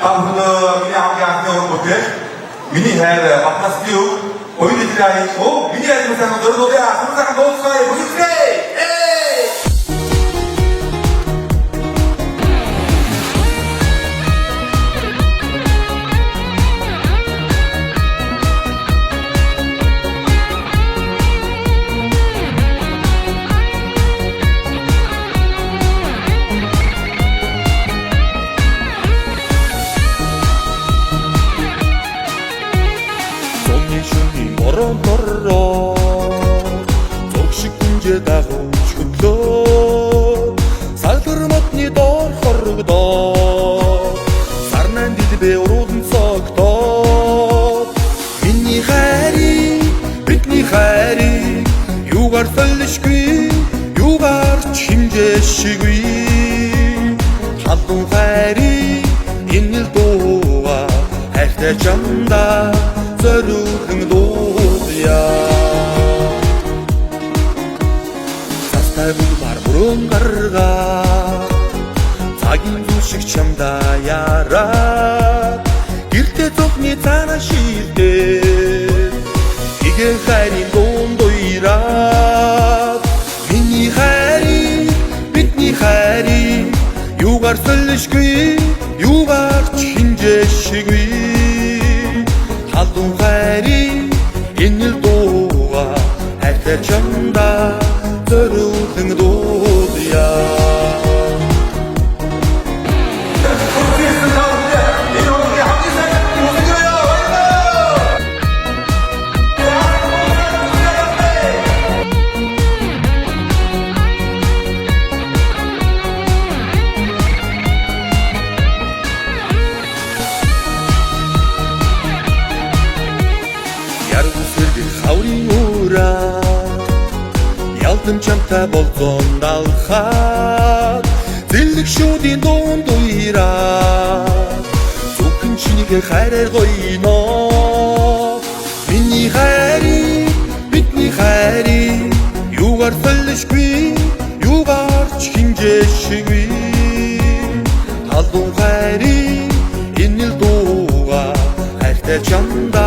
миний хамгийн анхны өр бүтээл миний хайр Батнасны өв оюун эдрийн миний хайр сайн дөрөвдөө хамсахан дууцгаая бүхэлдээ. Бороо зуршиг гүнжээ дагуулж хөдлөө сагдар модны доор хоргодоо сарнан дэлбээ уруудан цогтоо миний бидний хайрыг юугаар солишгүй юугаар ч химжээшгүй халуун хайрыг энэ л дууга хайртай чамда зориулсан дуудъя цастай бүр бүрэн гаргаа цагийн зүшиг чамда яраа гэртээ цохны цаана шилдээ игээ хайрын дунд уйраа бидний хайрыг юугаар солишгүй юугаар ч химжээшгүй халуун хайрыг энэ л дууга хайртай чамда зориулсан дуудъя хаврын ураа ялдан чамтай болзон далхаад зэлэг шүүдийн дунд уйраа зүгэн чинийхээ хайраар гойно миний хайрыг юугаар солишгүй юугаар ч химжээшгүй халуун хайрыг энэ л дууга хайртай чамда